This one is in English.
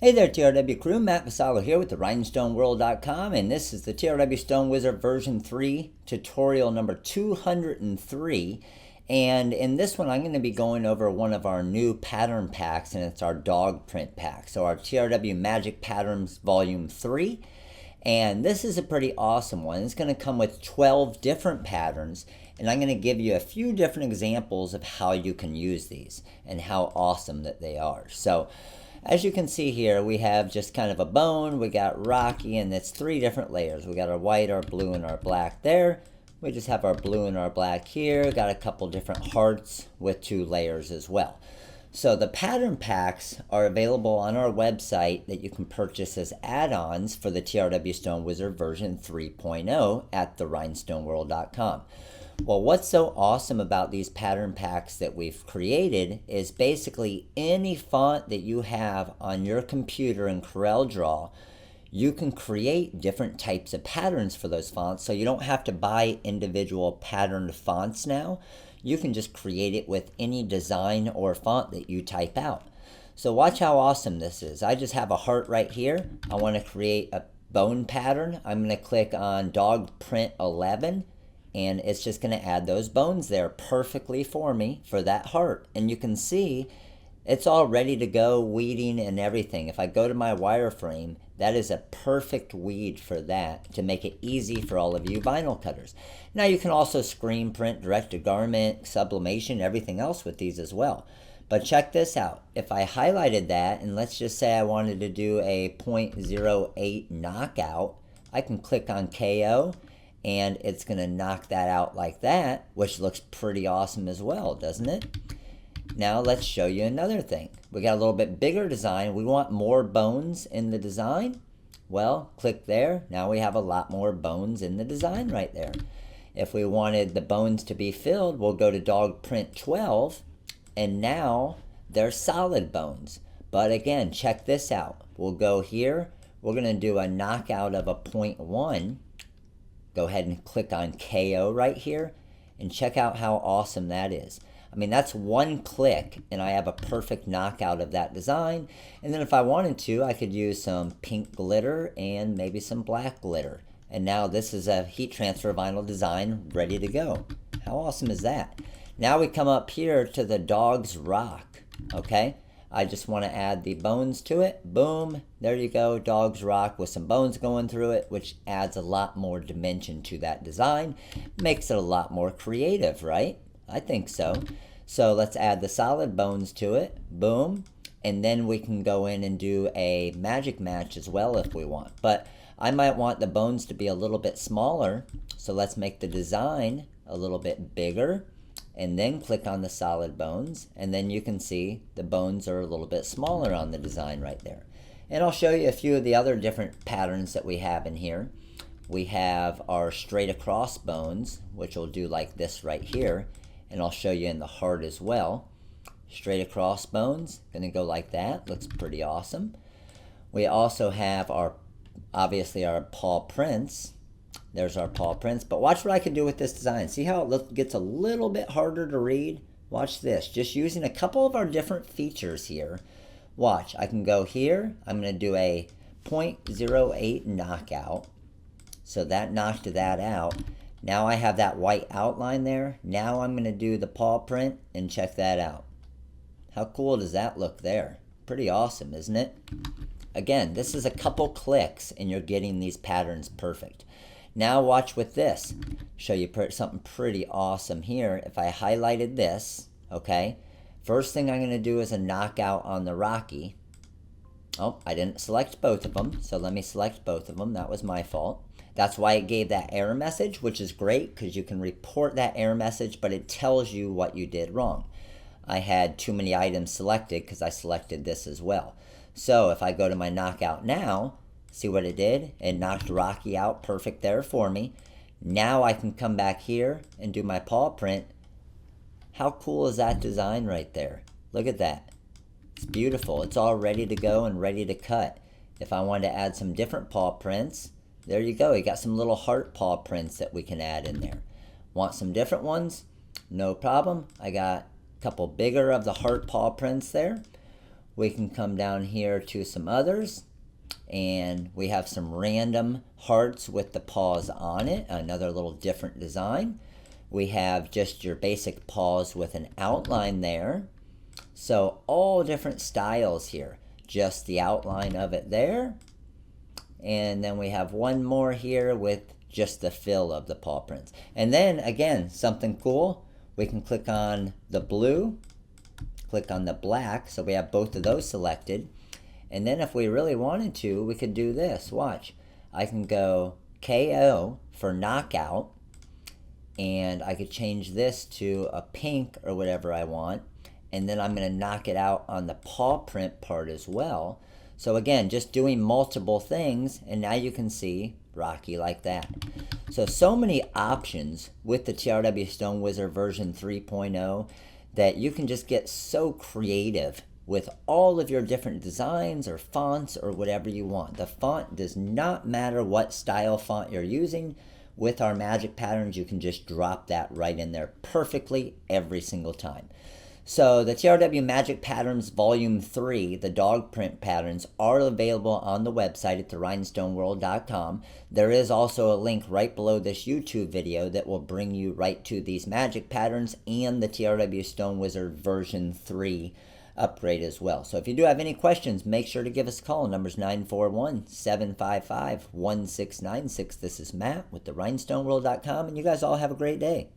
Hey there, TRW crew. Matt Vassallo here with the RhinestoneWorld.com, and this is the TRW Stone Wizard version 3 tutorial number 203. And in this one, I'm going to be going over one of our new pattern packs, and it's our dog print pack. So our TRW Magic Patterns Volume 3. And this is a pretty awesome one. It's going to come with 12 different patterns, and I'm going to give you a few different examples of how you can use these and how awesome that they are. So as you can see here, we have just kind of a bone, we got rocky, and it's 3 different layers. We got our white, our blue, and our black there. We just have our blue and our black here. Got a couple different hearts with 2 layers as well. So the pattern packs are available on our website that you can purchase as add-ons for the TRW Stone Wizard version 3.0 at therhinestoneworld.com. Well, what's so awesome about these pattern packs that we've created is basically any font that you have on your computer in Corel Draw, you can create different types of patterns for those fonts, so you don't have to buy individual patterned fonts now. You can just create it with any design or font that you type out. So watch how awesome this is. I just have a heart right here. I want to create a bone pattern. I'm going to click on Dog Print 11. And it's just going to add those bones there perfectly for me for that heart. And you can see it's all ready to go, weeding and everything. If I go to my wireframe, that is a perfect weed for that to make it easy for all of you vinyl cutters. Now you can also screen print, direct to garment, sublimation, everything else with these as well. But check this out. If I highlighted that, and let's just say I wanted to do a 0.08 knockout, I can click on KO. And it's going to knock that out like that, which looks pretty awesome as well, doesn't it? Now let's show you another thing. We got a little bit bigger design. We want more bones in the design. Well, click there. Now we have a lot more bones in the design right there. If we wanted the bones to be filled, we'll go to Dog Print 12, and now they're solid bones. But again, check this out. We'll go here. We're going to do a knockout of a 0.1. Go ahead and click on KO right here and check out how awesome that is. I mean, that's one click and I have a perfect knockout of that design. And then if I wanted to, I could use some pink glitter and maybe some black glitter. And now this is a heat transfer vinyl design ready to go. How awesome is that? Now we come up here to the dog's rock, okay? I just want to add the bones to it. Boom, there you go, dog's rock with some bones going through it, which adds a lot more dimension to that design. Makes it a lot more creative, right? I think so. So let's add the solid bones to it. Boom. And then we can go in and do a magic match as well if we want. But I might want the bones to be a little bit smaller. So let's make the design a little bit bigger. And then click on the solid bones, and then you can see the bones are a little bit smaller on the design right there. And I'll show you a few of the other different patterns that we have in here. We have our straight across bones, which will do like this right here, and I'll show you in the heart as well. Straight across bones, gonna go like that, looks pretty awesome. We also have our, obviously our paw prints. There's our paw prints, but watch what I can do with this design. See how it gets a little bit harder to read? Watch this, just using a couple of our different features here. Watch, I can go here, I'm gonna do a 0.08 knockout. So that knocked that out. Now I have that white outline there. Now I'm gonna do the paw print and check that out. How cool does that look there? Pretty awesome, isn't it? Again, this is a couple clicks and you're getting these patterns perfect. Now watch with this. Show you something pretty awesome here. If I highlighted this, okay, first thing I'm going to do is a knockout on the Rocky. Oh, I didn't select both of them, so let me select both of them. That was my fault. That's why it gave that error message, which is great because you can report that error message, but it tells you what you did wrong. I had too many items selected because I selected this as well. So if I go to my knockout now, see what it did? It knocked Rocky out perfect there for me. Now I can come back here and do my paw print. How cool is that design right there? Look at that. It's beautiful. It's all ready to go and ready to cut. If I wanted to add some different paw prints, there you go. You got some little heart paw prints that we can add in there. Want some different ones? No problem. I got a couple bigger of the heart paw prints there. We can come down here to some others, and we have some random hearts with the paws on it, another little different design. We have just your basic paws with an outline there. So all different styles here, just the outline of it there. And then we have one more here with just the fill of the paw prints. And then again, something cool, we can click on the blue, click on the black, so we have both of those selected. And then if we really wanted to, we could do this. Watch. I can go KO for knockout, and I could change this to a pink or whatever I want. And then I'm going to knock it out on the paw print part as well. So again, just doing multiple things, and now you can see Rocky like that. So many options with the TRW Stone Wizard version 3.0 that you can just get so creative with all of your different designs or fonts or whatever you want. The font does not matter what style font you're using. With our magic patterns, you can just drop that right in there perfectly every single time. So the TRW Magic Patterns Volume 3, the dog print patterns, are available on the website at rhinestoneworld.com. There is also a link right below this YouTube video that will bring you right to these magic patterns and the TRW Stone Wizard version 3 upgrade as well. So if you do have any questions, make sure to give us a call. Number's 941-755-1696. This is Matt with the rhinestoneworld.com, and you guys all have a great day.